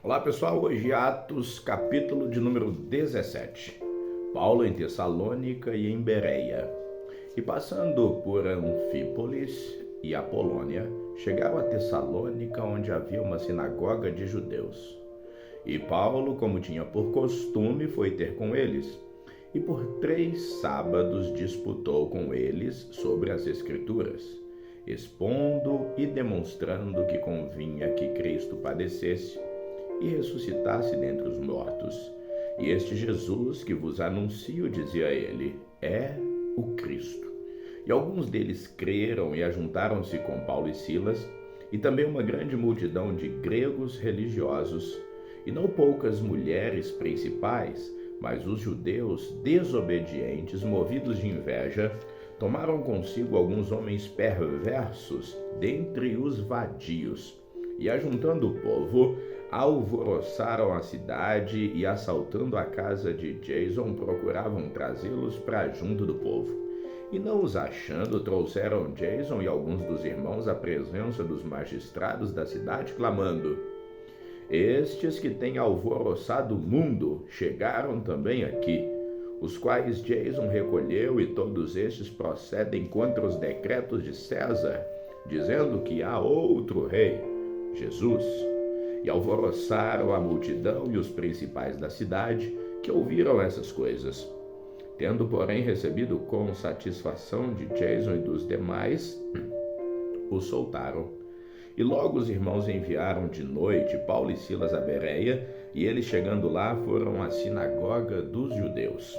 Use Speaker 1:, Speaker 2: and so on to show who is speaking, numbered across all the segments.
Speaker 1: Olá pessoal, hoje Atos capítulo de número 17. Paulo em Tessalônica e em Bereia. E passando por Anfípolis e Apolônia, chegaram a Tessalônica, onde havia uma sinagoga de judeus. E Paulo, como tinha por costume, foi ter com eles. E por 3 sábados disputou com eles sobre as Escrituras, expondo e demonstrando que convinha que Cristo padecesse e ressuscitasse dentre os mortos. E este Jesus que vos anuncio, dizia ele, é o Cristo. E alguns deles creram e ajuntaram-se com Paulo e Silas, e também uma grande multidão de gregos religiosos, e não poucas mulheres principais, mas os judeus desobedientes, movidos de inveja, tomaram consigo alguns homens perversos dentre os vadios, e ajuntando o povo, alvoroçaram a cidade e, assaltando a casa de Jason, procuravam trazê-los para junto do povo. E não os achando, trouxeram Jason e alguns dos irmãos à presença dos magistrados da cidade, clamando: estes que têm alvoroçado o mundo chegaram também aqui, os quais Jason recolheu, e todos estes procedem contra os decretos de César, dizendo que há outro rei, Jesus. E alvoroçaram a multidão e os principais da cidade, que ouviram essas coisas. Tendo, porém, recebido com satisfação de Jason e dos demais, os soltaram. E logo os irmãos enviaram de noite Paulo e Silas a Bereia, e eles, chegando lá, foram à sinagoga dos judeus.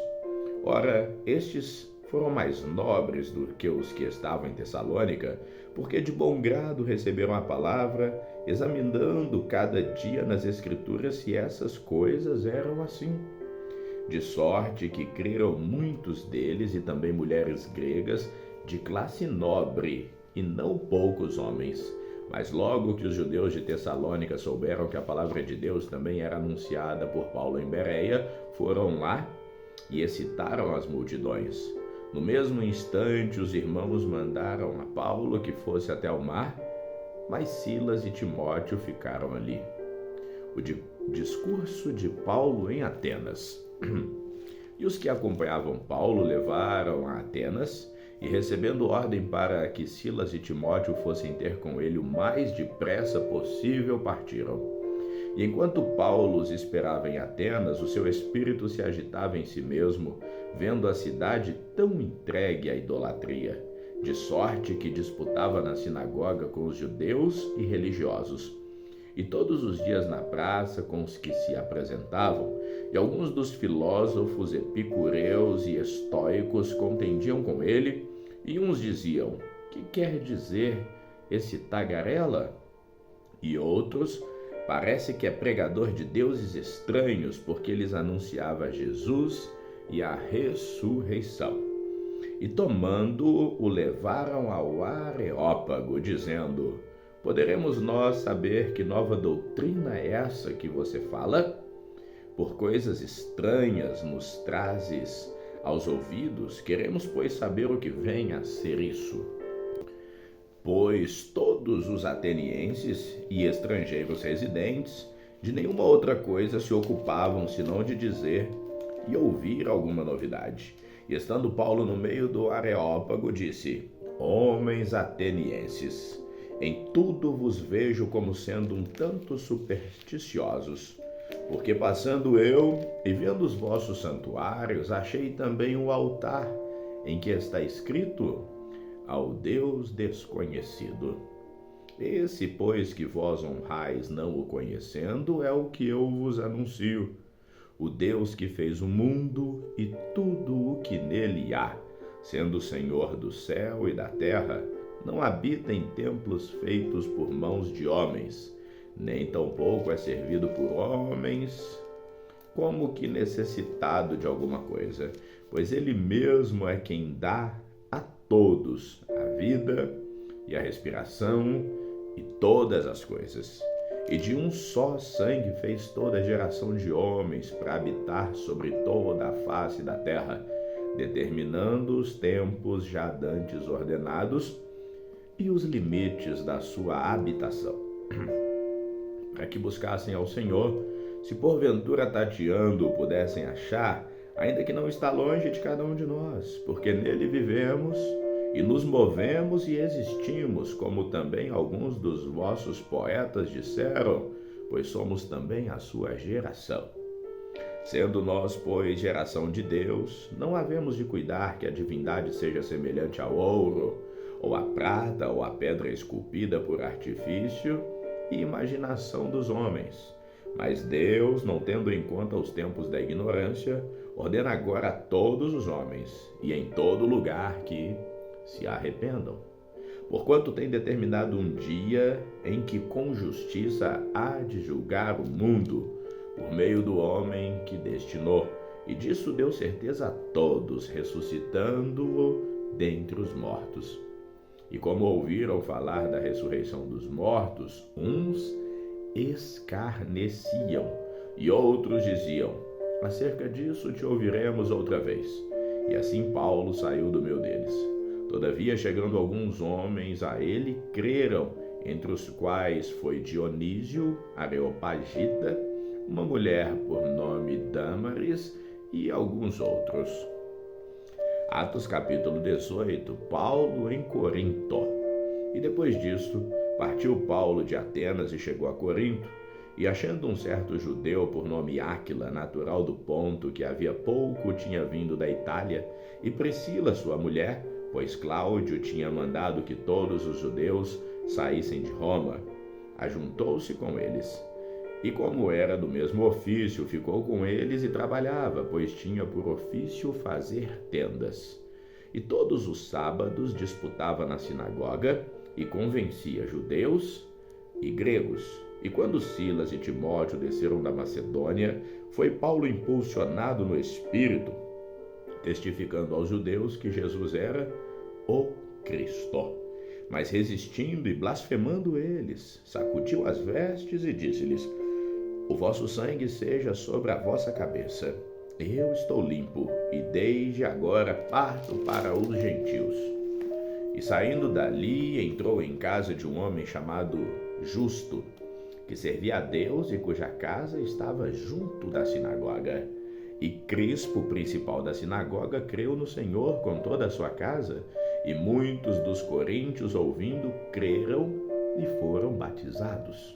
Speaker 1: Ora, estes foram mais nobres do que os que estavam em Tessalônica, porque de bom grado receberam a palavra, examinando cada dia nas Escrituras se essas coisas eram assim. De sorte que creram muitos deles, e também mulheres gregas de classe nobre, e não poucos homens. Mas logo que os judeus de Tessalônica souberam que a palavra de Deus também era anunciada por Paulo em Bereia, foram lá e excitaram as multidões. No mesmo instante, os irmãos mandaram a Paulo que fosse até o mar, mas Silas e Timóteo ficaram ali. O discurso de Paulo em Atenas. E os que acompanhavam Paulo levaram a Atenas, e recebendo ordem para que Silas e Timóteo fossem ter com ele o mais depressa possível, partiram. E enquanto Paulo os esperava em Atenas, o seu espírito se agitava em si mesmo, vendo a cidade tão entregue à idolatria, de sorte que disputava na sinagoga com os judeus e religiosos. E todos os dias na praça com os que se apresentavam, e alguns dos filósofos epicureus e estoicos contendiam com ele, e uns diziam: que quer dizer esse tagarela? E outros: parece que é pregador de deuses estranhos, porque lhes anunciava Jesus e a ressurreição. E tomando-o, o levaram ao Areópago, dizendo: poderemos nós saber que nova doutrina é essa que você fala? Por coisas estranhas nos trazes aos ouvidos, queremos, pois, saber o que vem a ser isso. Pois todos os atenienses e estrangeiros residentes de nenhuma outra coisa se ocupavam senão de dizer e ouvir alguma novidade. E estando Paulo no meio do Areópago, disse: homens atenienses, em tudo vos vejo como sendo um tanto supersticiosos, porque passando eu e vendo os vossos santuários, achei também o altar em que está escrito: ao Deus desconhecido. Esse, pois, que vós honrais não o conhecendo, é o que eu vos anuncio: o Deus que fez o mundo e tudo o que nele há, sendo o Senhor do céu e da terra, não habita em templos feitos por mãos de homens, nem tampouco é servido por homens como que necessitado de alguma coisa, pois ele mesmo é quem dá a todos a vida e a respiração e todas as coisas. E de um só sangue fez toda a geração de homens para habitar sobre toda a face da terra, determinando os tempos já dantes ordenados e os limites da sua habitação. para que buscassem ao Senhor, se porventura tateando pudessem achar, ainda que não está longe de cada um de nós, porque nele vivemos e nos movemos e existimos, como também alguns dos vossos poetas disseram, pois somos também a sua geração. Sendo nós, pois, geração de Deus, não havemos de cuidar que a divindade seja semelhante ao ouro, ou à prata, ou à pedra esculpida por artifício e imaginação dos homens. Mas Deus, não tendo em conta os tempos da ignorância, ordena agora a todos os homens, e em todo lugar, que se arrependam. Porquanto tem determinado um dia em que com justiça há de julgar o mundo, por meio do homem que destinou, e disso deu certeza a todos, ressuscitando-o dentre os mortos. E como ouviram falar da ressurreição dos mortos, uns escarneciam, e outros diziam: acerca disso te ouviremos outra vez. E assim Paulo saiu do meio deles. Todavia, chegando alguns homens a ele, creram, entre os quais foi Dionísio, Areopagita, uma mulher por nome Dâmaris e alguns outros. Atos capítulo 18, Paulo em Corinto. E depois disto, partiu Paulo de Atenas e chegou a Corinto, e achando um certo judeu por nome Áquila, natural do Ponto, que havia pouco tinha vindo da Itália, e Priscila, sua mulher, pois Cláudio tinha mandado que todos os judeus saíssem de Roma, ajuntou-se com eles. E como era do mesmo ofício, ficou com eles e trabalhava, pois tinha por ofício fazer tendas. E todos os sábados disputava na sinagoga e convencia judeus e gregos. E quando Silas e Timóteo desceram da Macedônia, foi Paulo impulsionado no Espírito, testificando aos judeus que Jesus era o Cristo. Mas resistindo e blasfemando eles, sacudiu as vestes e disse-lhes: o vosso sangue seja sobre a vossa cabeça. Eu estou limpo, e desde agora parto para os gentios. E saindo dali, entrou em casa de um homem chamado Justo, que servia a Deus e cuja casa estava junto da sinagoga. E Crispo, principal da sinagoga, creu no Senhor com toda a sua casa, e muitos dos coríntios, ouvindo, creram e foram batizados.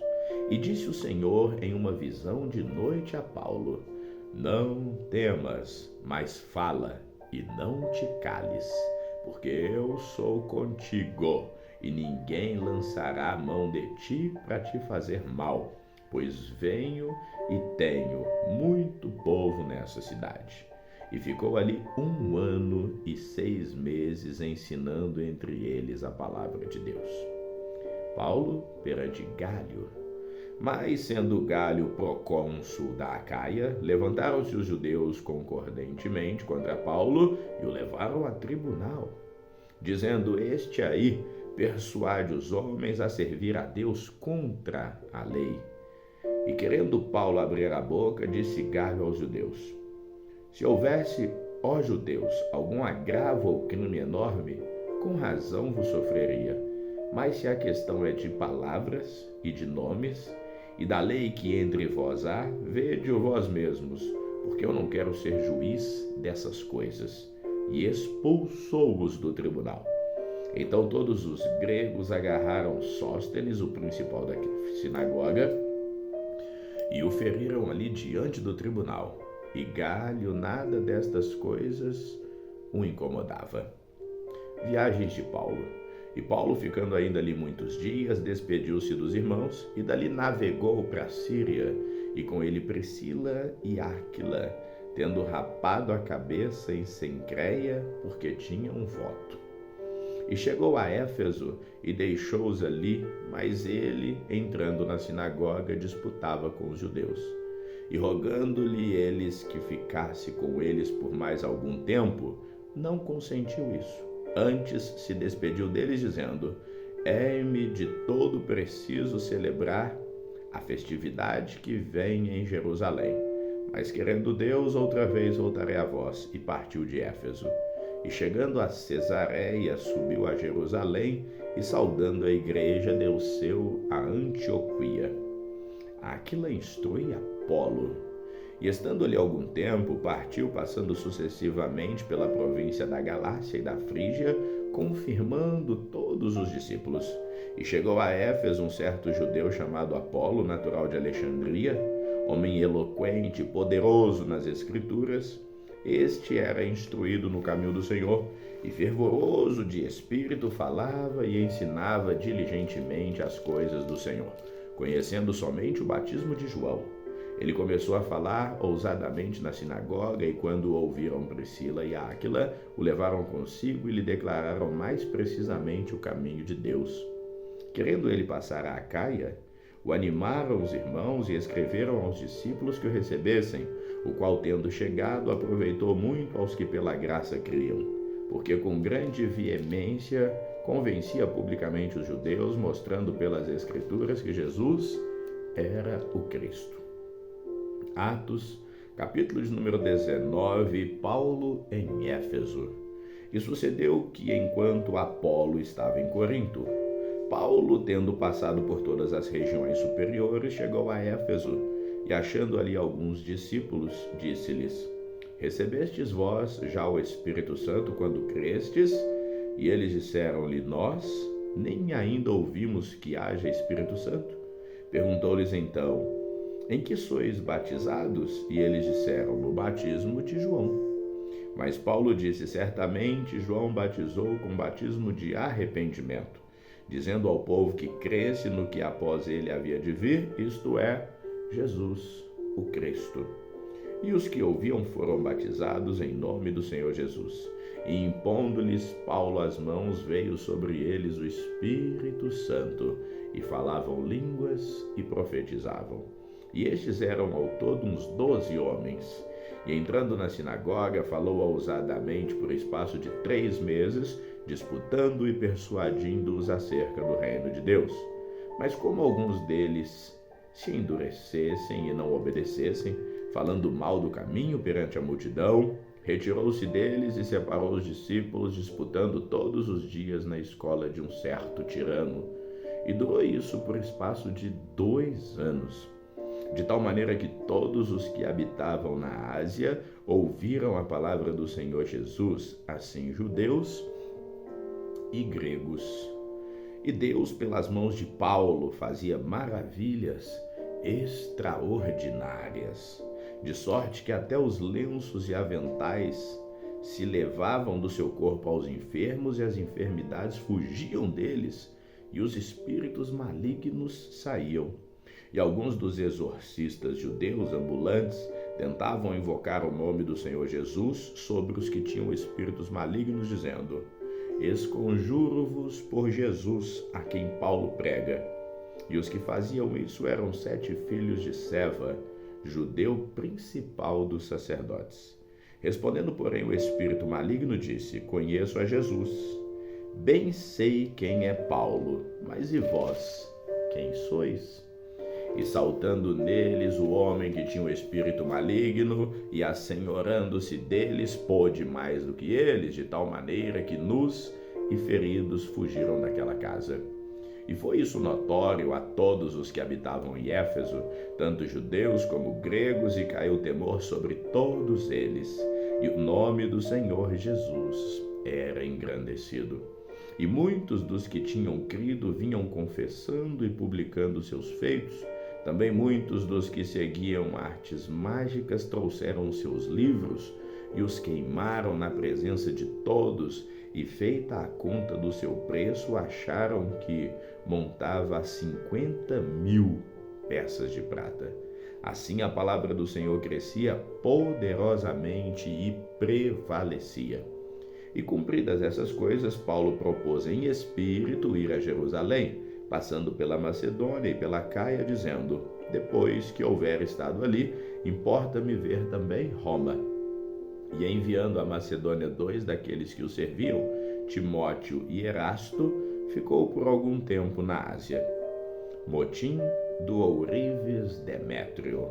Speaker 1: E disse o Senhor em uma visão de noite a Paulo: não temas, mas fala, e não te cales, porque eu sou contigo, e ninguém lançará a mão de ti para te fazer mal, pois venho e tenho muito povo nessa cidade. E ficou ali 1 ano e 6 meses ensinando entre eles a palavra de Deus. Paulo perante Gálio. Mas, sendo Gálio procônsul da Acaia, levantaram-se os judeus concordentemente contra Paulo e o levaram a tribunal, dizendo: este aí persuade os homens a servir a Deus contra a lei. E querendo Paulo abrir a boca, disse Gálio aos judeus: se houvesse, ó judeus, algum agravo ou crime enorme, com razão vos sofreria. Mas se a questão é de palavras e de nomes, e da lei que entre vós há, vede-o vós mesmos, porque eu não quero ser juiz dessas coisas. E expulsou-os do tribunal. Então todos os gregos agarraram Sóstenes, o principal da sinagoga, e o feriram ali diante do tribunal. E Gálio nada destas coisas o incomodava. Viagens de Paulo. E Paulo, ficando ainda ali muitos dias, despediu-se dos irmãos e dali navegou para a Síria, e com ele Priscila e Áquila, tendo rapado a cabeça em Cencreia, porque tinha um voto. E chegou a Éfeso e deixou-os ali, mas ele, entrando na sinagoga, disputava com os judeus. E rogando-lhe eles que ficasse com eles por mais algum tempo, não consentiu isso. Antes se despediu deles, dizendo: é-me de todo preciso celebrar a festividade que vem em Jerusalém. Mas querendo Deus, outra vez voltarei a vós. E partiu de Éfeso. E chegando a Cesareia, subiu a Jerusalém, e saudando a igreja, desceu a Antioquia. Áquila instrui Apolo. E estando ali algum tempo, partiu, passando sucessivamente pela província da Galácia e da Frígia, confirmando todos os discípulos. E chegou a Éfeso um certo judeu chamado Apolo, natural de Alexandria, homem eloquente e poderoso nas Escrituras. Este era instruído no caminho do Senhor e fervoroso de espírito falava e ensinava diligentemente as coisas do Senhor, conhecendo somente o batismo de João. Ele começou a falar ousadamente na sinagoga e quando ouviram Priscila e Áquila, o levaram consigo e lhe declararam mais precisamente o caminho de Deus. Querendo ele passar a Acaia, o animaram os irmãos e escreveram aos discípulos que o recebessem, o qual, tendo chegado, aproveitou muito aos que pela graça criam, porque com grande veemência convencia publicamente os judeus, mostrando pelas Escrituras que Jesus era o Cristo. Atos, capítulo de número 19, Paulo em Éfeso. E sucedeu que, enquanto Apolo estava em Corinto, Paulo, tendo passado por todas as regiões superiores, chegou a Éfeso, e achando ali alguns discípulos, disse-lhes: Recebestes vós já o Espírito Santo quando crestes? E eles disseram-lhe: Nós nem ainda ouvimos que haja Espírito Santo. Perguntou-lhes então: Em que sois batizados? E eles disseram: No batismo de João. Mas Paulo disse: Certamente João batizou com batismo de arrependimento, dizendo ao povo que cresce no que após ele havia de vir, isto é, Jesus, o Cristo. E os que ouviam foram batizados em nome do Senhor Jesus. E impondo-lhes Paulo as mãos, veio sobre eles o Espírito Santo, e falavam línguas e profetizavam. E estes eram ao todo uns 12 homens. E entrando na sinagoga, falou ousadamente por espaço de 3 meses, disputando e persuadindo-os acerca do reino de Deus. Mas como alguns deles se endurecessem e não obedecessem, falando mal do caminho perante a multidão, retirou-se deles e separou os discípulos, disputando todos os dias na escola de um certo tirano. E durou isso por espaço de 2 anos. De tal maneira que todos os que habitavam na Ásia ouviram a palavra do Senhor Jesus, assim judeus e gregos. E Deus, pelas mãos de Paulo, fazia maravilhas extraordinárias, de sorte que até os lenços e aventais se levavam do seu corpo aos enfermos e as enfermidades fugiam deles e os espíritos malignos saíam. E alguns dos exorcistas judeus ambulantes tentavam invocar o nome do Senhor Jesus sobre os que tinham espíritos malignos, dizendo: Esconjuro-vos por Jesus, a quem Paulo prega. E os que faziam isso eram 7 filhos de Seva, judeu principal dos sacerdotes. Respondendo, porém, o espírito maligno disse: Conheço a Jesus, bem sei quem é Paulo, mas e vós, quem sois? E saltando neles o homem que tinha o espírito maligno, e assenhorando-se deles, pôde mais do que eles, de tal maneira que nus e feridos fugiram daquela casa. E foi isso notório a todos os que habitavam em Éfeso, tanto judeus como gregos, e caiu temor sobre todos eles. E o nome do Senhor Jesus era engrandecido. E muitos dos que tinham crido vinham confessando e publicando seus feitos. Também muitos dos que seguiam artes mágicas trouxeram seus livros e os queimaram na presença de todos, e feita a conta do seu preço, acharam que montava 50.000 peças de prata. Assim a palavra do Senhor crescia poderosamente e prevalecia. E cumpridas essas coisas, Paulo propôs em espírito ir a Jerusalém, passando pela Macedônia e pela Caia, dizendo: Depois que houver estado ali, importa-me ver também Roma. E enviando a Macedônia 2 daqueles que o serviam, Timóteo e Erasto, ficou por algum tempo na Ásia. Motim do ourives Demétrio.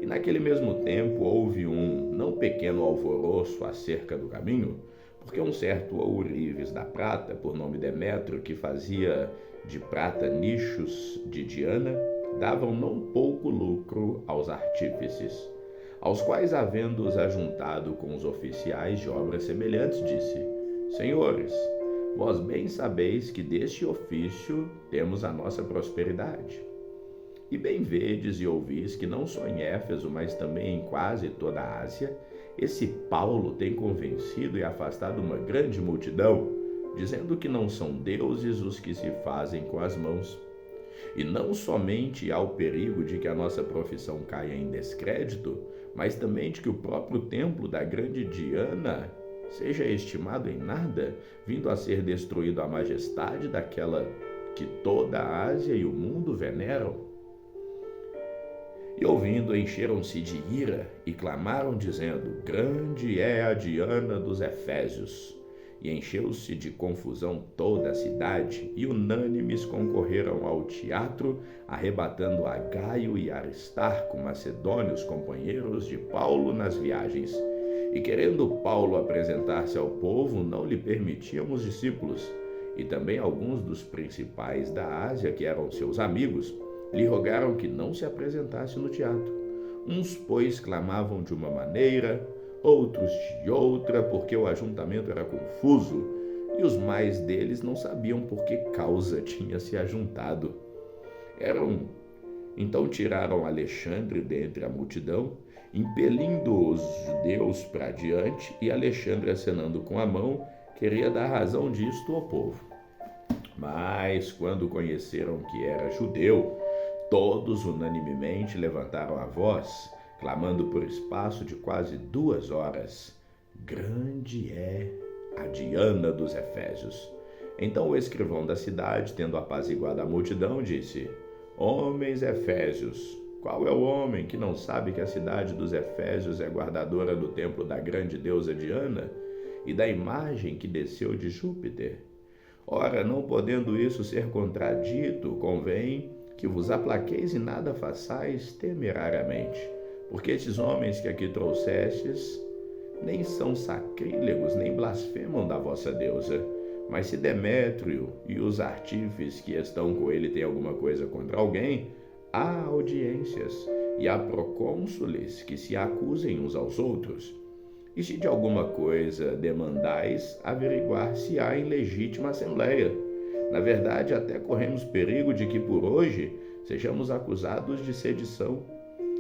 Speaker 1: E naquele mesmo tempo houve um não pequeno alvoroço acerca do caminho, porque um certo ourives da prata, por nome Demétrio, que fazia de prata nichos de Diana, davam não pouco lucro aos artífices, aos quais, havendo-os ajuntado com os oficiais de obras semelhantes, disse: Senhores, vós bem sabeis que deste ofício temos a nossa prosperidade. E bem vedes e ouvis que não só em Éfeso, mas também em quase toda a Ásia, esse Paulo tem convencido e afastado uma grande multidão, dizendo que não são deuses os que se fazem com as mãos. E não somente há o perigo de que a nossa profissão caia em descrédito, mas também de que o próprio templo da grande Diana seja estimado em nada, vindo a ser destruído a majestade daquela que toda a Ásia e o mundo veneram. E ouvindo, encheram-se de ira e clamaram, dizendo: Grande é a Diana dos Efésios. E encheu-se de confusão toda a cidade, e unânimes concorreram ao teatro, arrebatando a Gaio e Aristarco, macedônios companheiros de Paulo nas viagens. E querendo Paulo apresentar-se ao povo, não lhe permitiam os discípulos. E também alguns dos principais da Ásia, que eram seus amigos, lhe rogaram que não se apresentasse no teatro. Uns, pois, clamavam de uma maneira, outros de outra, porque o ajuntamento era confuso, e os mais deles não sabiam por que causa tinha se ajuntado. Então tiraram Alexandre dentre a multidão, impelindo os judeus para diante, e Alexandre, acenando com a mão, queria dar razão disto ao povo. Mas, quando conheceram que era judeu, todos unanimemente levantaram a voz, clamando por espaço de quase 2 horas: Grande é a Diana dos Efésios. Então o escrivão da cidade, tendo apaziguado a multidão, disse: Homens Efésios, qual é o homem que não sabe que a cidade dos Efésios é guardadora do templo da grande deusa Diana e da imagem que desceu de Júpiter? Ora, não podendo isso ser contradito, convém que vos aplaqueis e nada façais temerariamente, porque estes homens que aqui trouxestes nem são sacrílegos, nem blasfemam da vossa deusa. Mas se Demétrio e os artífices que estão com ele têm alguma coisa contra alguém, há audiências e há procônsules que se acusem uns aos outros. E se de alguma coisa demandais, averiguar-se-á em legítima assembleia. Na verdade, até corremos perigo de que por hoje sejamos acusados de sedição,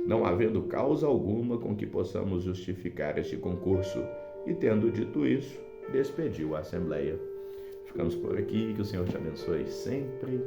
Speaker 1: não havendo causa alguma com que possamos justificar este concurso. E tendo dito isso, despediu a assembleia. Ficamos por aqui, que o Senhor te abençoe sempre.